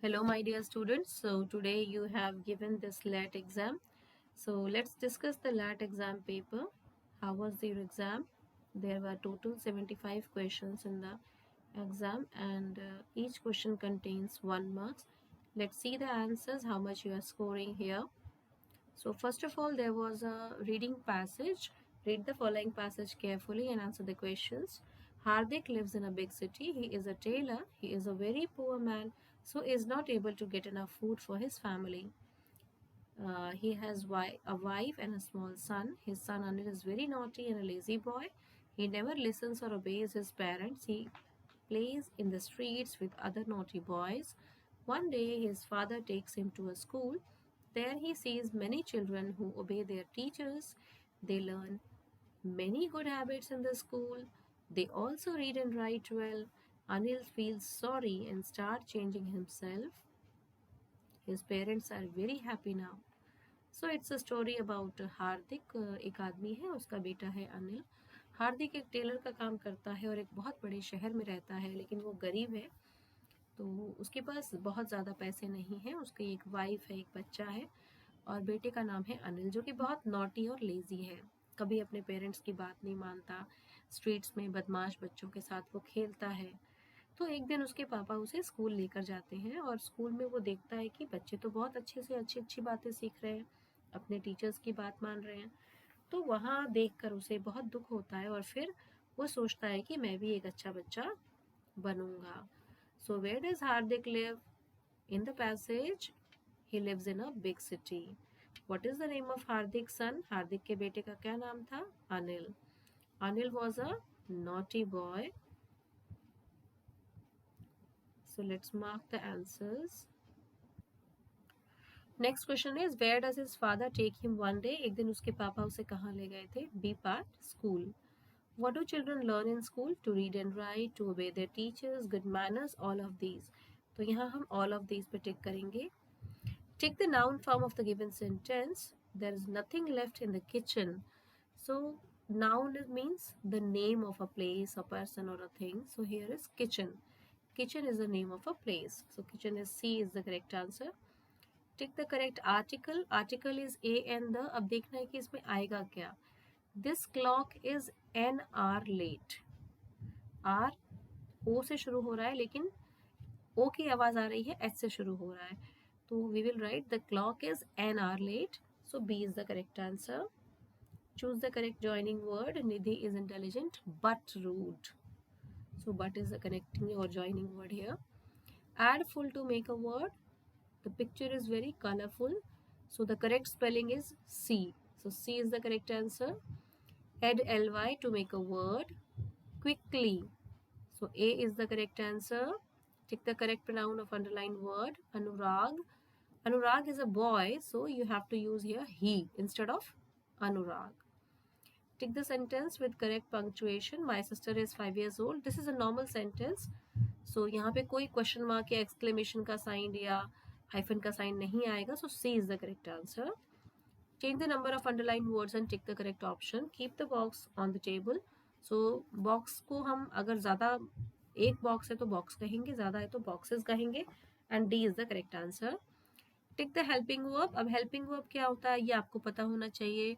Hello, my dear students. So, today you have given this LAT exam. So, let's discuss the LAT exam paper. How was your exam? There were total 75 questions in the exam, and each question contains 1 marks. Let's see the answers, how much you are scoring here. So, first of all, there was a reading passage. Read the following passage carefully and answer the questions. Hardik lives in a big city. He is a tailor. He is a very poor man, so is not able to get enough food for his family. He has a wife and a small son. His son Anil is very naughty and a lazy boy. He never listens or obeys his parents. He plays in the streets with other naughty boys. One day, his father takes him to a school. There, he sees many children who obey their teachers. They learn many good habits in the school. They also read and write well. Anil feels sorry and starts changing himself. His parents are very happy now. So it's a story about Hardik. एक आदमी है, उसका बेटा है अनिल. हार्दिक एक Taylor का काम करता है और एक बहुत बड़े शहर में रहता है, लेकिन वो गरीब है. तो उसके पास बहुत ज़्यादा पैसे नहीं हैं. उसकी एक वाइफ है, एक बच्चा है, और बेटे का नाम है अनिल, जो कि बहुत नॉटी और लेज़ी है. कभी अपने पेरेंट्स की बात नहीं मानता. स्ट्रीट्स में बदमाश बच्चों के साथ वो खेलता है. तो एक दिन उसके पापा उसे स्कूल लेकर जाते हैं, और स्कूल में वो देखता है कि बच्चे तो बहुत अच्छे से अच्छी अच्छी बातें सीख रहे हैं, अपने टीचर्स की बात मान रहे हैं. तो वहाँ देखकर उसे बहुत दुख होता है, और फिर वो सोचता है कि मैं भी एक अच्छा बच्चा बनूंगा. So where does Hardik live? In the passage, he lives in a big city. What is the name of Hardik son? Hardik के बेटे का क्या नाम था? Anil. Anil was a naughty boy. So let's mark the answers. Next question is where does his father take him one day? एक दिन उसके पापा उसे कहाँ ले गए थे? B part, school. What do children learn in school? To read and write, to obey their teachers, good manners, all of these. तो यहाँ हम ऑल ऑफ दीज पे टिक करेंगे. Tick the noun form of the given sentence. There is nothing left in the kitchen. So noun means the name of a place, a person, or a thing. So here is kitchen. Kitchen is the name of a place. So kitchen is C is the correct answer. Tick the correct article. Article is a and the. अब देखना है कि इसमें आएगा क्या. This clock is an hour late. Hour O से शुरू हो रहा है, लेकिन ओ की आवाज आ रही है, एच से शुरू हो रहा है. तो we will write the clock is an hour late. So B is the correct answer. Choose the correct joining word. Nidhi is intelligent but rude. So but is the connecting or joining word here. Add full to make a word. The picture is very colorful. So the correct spelling is C. So C is the correct answer. Add ly to make a word. Quickly. So A is the correct answer. Take the correct pronoun of underlined word. Anurag. Anurag is a boy, so you have to use here he instead of Anurag. Tick the sentence with correct punctuation. My sister is 5 years old. This is a normal sentence. So यहाँ पे कोई question mark या exclamation का sign या hyphen का sign नहीं आएगा. So C is the correct answer. Change the number of underlined words and tick the correct option. Keep the box on the table. So box को हम अगर ज़्यादा एक box है तो box कहेंगे, ज़्यादा है तो boxes कहेंगे. And D is the correct answer. Tick the helping verb. अब हेल्पिंग वर्ब क्या होता है ये आपको पता होना चाहिए.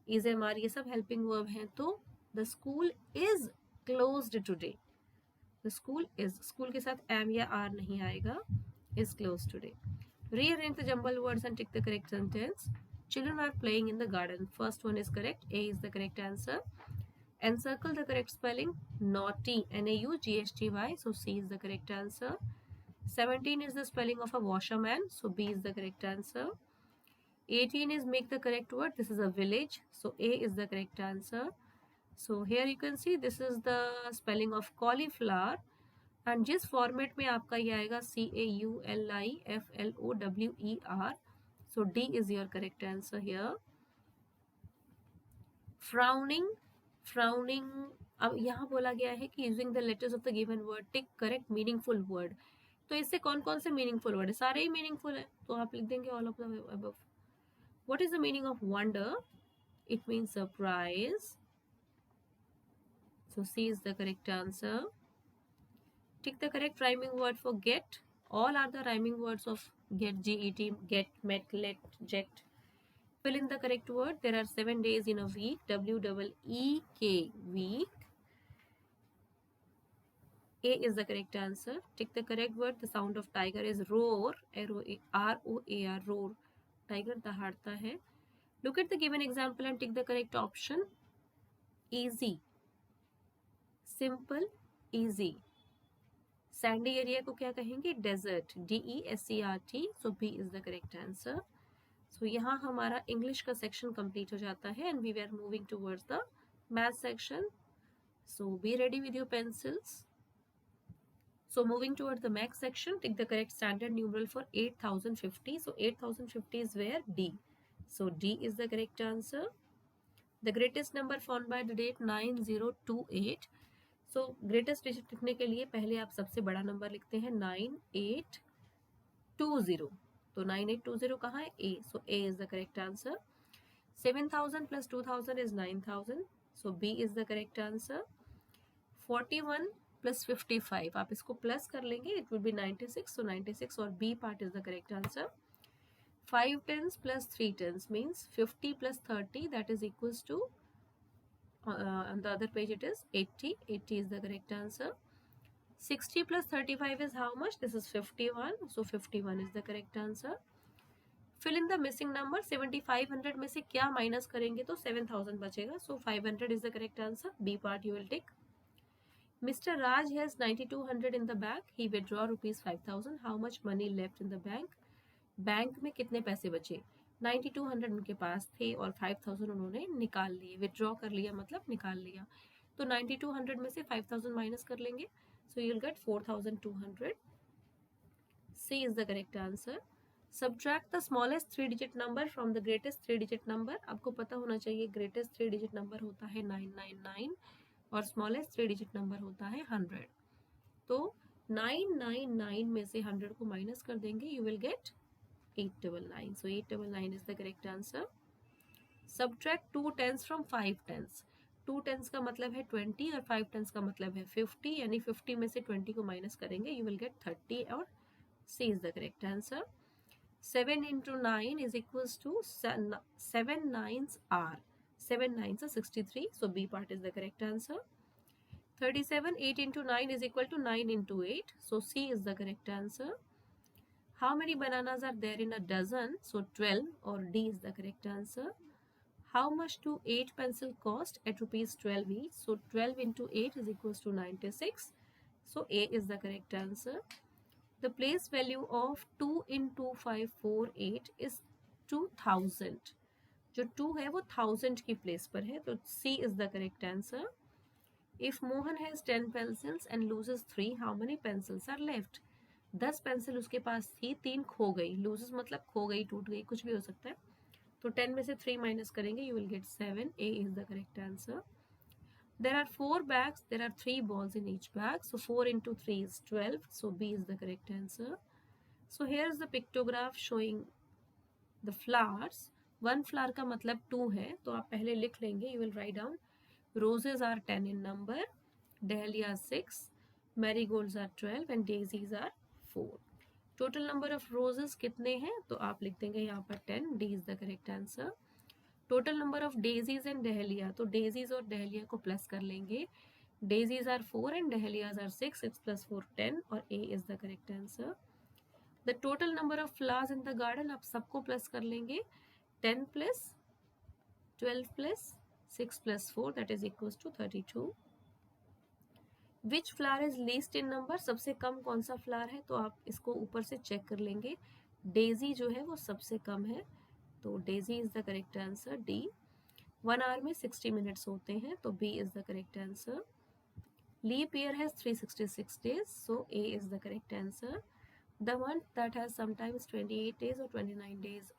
इज एम आर ये सब हेल्पिंग वर्ब हैं. तो the school is closed today. The school is, school के साथ एम या आर नहीं आएगा. Is close today. Rearrange the jumble words and tick the correct sentence. Children are playing in the garden. First one is correct. A is the correct answer. Encircle the correct spelling. Naughty. N-A-U-G-H-T-Y. So C is the correct answer. 17 is the spelling of a washerman. So B is the correct answer. 18 is make the correct word. This is a village. So A is the correct answer. So here you can see this is the spelling of cauliflower. And जिस format में आपका ये आएगा CAULIFLOWER. So D is your correct answer here. Frowning. Frowning. अब यहाँ बोला गया है कि using the letters of the given word tick correct meaningful word. तो इससे कौन कौन से मीनिंगफुल वर्ड है? सारे ही मीनिंगफुल है, तो आप लिख देंगे all of the above. What is the meaning of wonder? It means surprise. So C is the correct answer. Tick the correct rhyming word for get. All are the rhyming words of get, get, get, met, let, jet. Fill in the correct word. There are 7 days in a week. W-E-E-K, week. A is the correct answer. Tick the correct word. The sound of tiger is roar. R-O-A-R, roar. Tiger दहाड़ता है. Look at the given example and tick the correct option. Easy. Simple. Easy. Sandy area को क्या कहेंगे? Desert. D-E-S-E-R-T. So B is the correct answer. So यहाँ हमारा English का section complete हो जाता है and we were moving towards the math section. So be ready with your pencils. So moving towards the max section, take the correct standard numeral for 8050. So 8050 is where? D. So D is the correct answer. The greatest number found by the date 9028. So greatest digit लिखने के लिए पहले आप सबसे बड़ा number लिखते हैं 9820. तो 9820 कहाँ है? A. So A is the correct answer. 7000 plus 2000 is 9000. So B is the correct answer. 41 plus 55 आप इसको प्लस कर लेंगे, it will be 96. So 96 और B part is the correct answer. 5 tens plus 3 tens means 50 plus 30, that is equals to on the other page it is 80. 80 is the correct answer. 60 plus 35 is how much? This is 51. So 51 is the correct answer. Fill in the missing number. 7500 में से क्या minus करेंगे तो 7000 बचेगा. So 500 is the correct answer. B part you will take. Mr. Raj has 9200 in the bank. He withdraw rupees 5000. How much money left in the bank? Bank में कितने पैसे बचे? 9200 उनके पास थे और 5000 उन्होंने निकाल लिए. विड्रॉ कर लिया मतलब निकाल लिया. तो 9200 में से 5000 माइनस कर लेंगे. So you'll get 4200. C is the correct answer. Subtract the smallest 3-digit number from the greatest 3-digit number. आपको पता होना चाहिए greatest 3-digit number होता है 999 और smallest 3-digit number होता है 100. तो 999 में से 100 को माइनस कर देंगे, you will get 899. So 899 is the correct answer. Subtract 2 tens from 5 tens. 2 tens का मतलब है 20 और 5 tens का मतलब है 50, यानी 50 में से 20 को माइनस करेंगे, you will get 30 और C is the correct answer. 7 into 9 is equals to 7 nines are. 7 nines are 63. So B part is the correct answer. 37. 8 into 9 is equal to 9 into 8. So C is the correct answer. How many bananas are there in a dozen? So 12 or D is the correct answer. How much do 8 pencil cost at rupees 12 each? So 12 into 8 is equals to 96. So A is the correct answer. The place value of 2 in 2548 is 2000. जो 2 है वो 1000 की place पर है, तो C is the correct answer. If Mohan has 10 pencils and loses 3, how many pencils are left? 10 pencil उसके पास थी, 3 खो गई. लूजेस मतलब खो गई, टूट गई, कुछ भी हो सकता है. तो 10 में से 3 माइनस करेंगे, you will get 7. A is the correct answer. There are 4 bags. There are 3 balls in each bag. So 4 into 3 is 12. So B is the correct answer. So here is the pictograph showing the flowers. 1 flower का मतलब 2 है, तो आप पहले लिख लेंगे. You will write down. Roses are 10 in number. Dahlias 6. Marigolds are 12 and daisies are 4. Total number of roses कितने हैं? तो आप लिख देंगे यहाँ पर 10. D is the correct answer. Total number of daisies and dahlia, तो डेजीज और डहलिया को प्लस कर लेंगे. Daisies are 4 and dahlias are 6. 6 plus 4 10 और A is the correct answer. The total number of flowers in the garden, आप सबको plus कर लेंगे. 10 plus 12 plus 6 plus 4 that is equals to 32. Which flower is least in number, सबसे कम कौन सा flower है? तो आप इसको ऊपर से चेक कर लेंगे. डेजी जो है वो सबसे कम है, तो daisy is the correct answer. D. 1 hour में 60 मिनट्स होते हैं, तो B is the correct answer. Leap year has 366 days, so A is the correct answer. The month that has sometimes 28 days or 29 days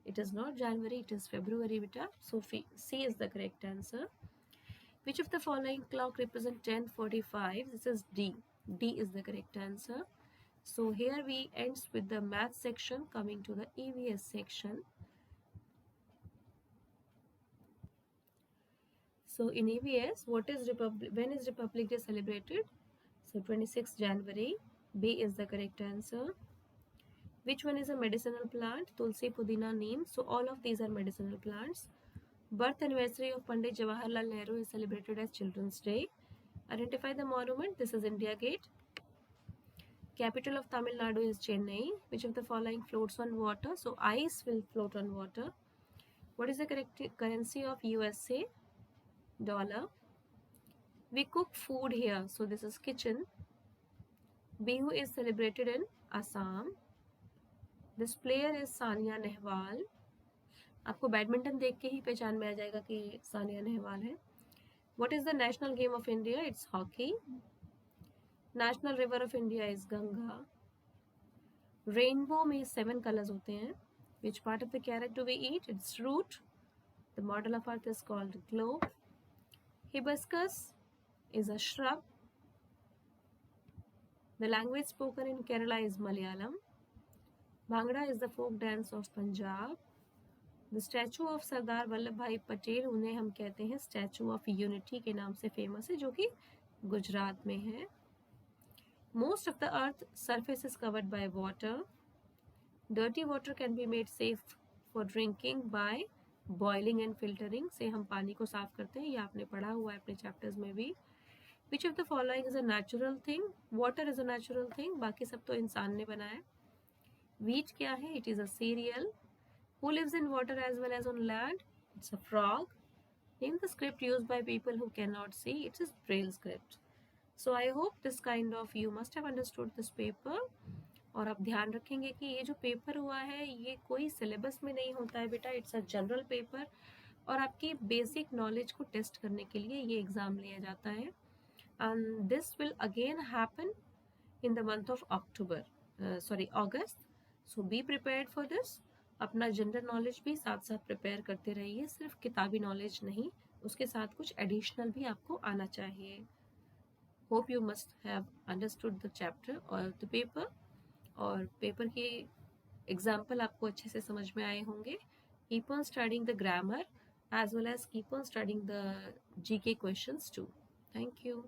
it is not January, it is February beta, so C is the correct answer. Which of the following clock represent 10:45? This is D. D is the correct answer. So here we ends with the math section, coming to the EVS section. So in EVS, when is Republic Day celebrated? So 26th January. B is the correct answer. Which one is a medicinal plant? Tulsi, Pudina, Neem. So all of these are medicinal plants. Birth anniversary of Pandit Jawaharlal Nehru is celebrated as Children's Day. Identify the monument. This is India Gate. Capital of Tamil Nadu is Chennai. Which of the following floats on water? So ice will float on water. What is the correct currency of USA? Dollar. We cook food here. So this is kitchen. Bihu is celebrated in Assam. This player is Sania Nehwal. आपको badminton देख के ही पहचान में आ जाएगा कि सानिया नेहवाल है. What is the national game of India? It's hockey. National river of India is Ganga. Rainbow में 7 colors होते हैं. Which part of the carrot do we eat? It's root. The model of earth is called globe. Hibiscus is a shrub. The language spoken in Kerala is Malayalam. Bhangra is the folk dance of Punjab. The statue of Sardar Vallabh भाई पटेल, उन्हें हम कहते हैं statue of unity के नाम से famous है, जो कि गुजरात में है. Most of the earth surface is covered by water. Dirty water can be made safe for drinking by boiling and filtering. से हम पानी को साफ करते हैं, ये आपने पढ़ा हुआ है अपने चैप्टर्स में भी. Which of the following is a natural thing? Water is a natural thing. बाकी सब तो इंसान ने बनाया. Wheat क्या है? It is a cereal. Who lives in water as well as on land? It's a frog. Name the script used by people who cannot see. It is Braille script. So I hope this kind of you must have understood this paper. और आप ध्यान रखेंगे कि ये जो paper हुआ है ये कोई सिलेबस में नहीं होता है बेटा. इट्स अ जनरल पेपर और आपकी बेसिक नॉलेज को टेस्ट करने के लिए ये एग्ज़ाम लिया जाता है. And this will again happen in the month of August. So be prepared for this. अपना जनरल नॉलेज भी साथ साथ प्रिपेयर करते रहिए. सिर्फ किताबी नॉलेज नहीं, उसके साथ कुछ एडिशनल भी आपको आना चाहिए. Hope you must have understood the chapter और द पेपर. और पेपर के एग्जाम्पल आपको अच्छे से समझ में आए होंगे. Keep on studying the grammar as well as keep on studying the GK questions too. Thank you.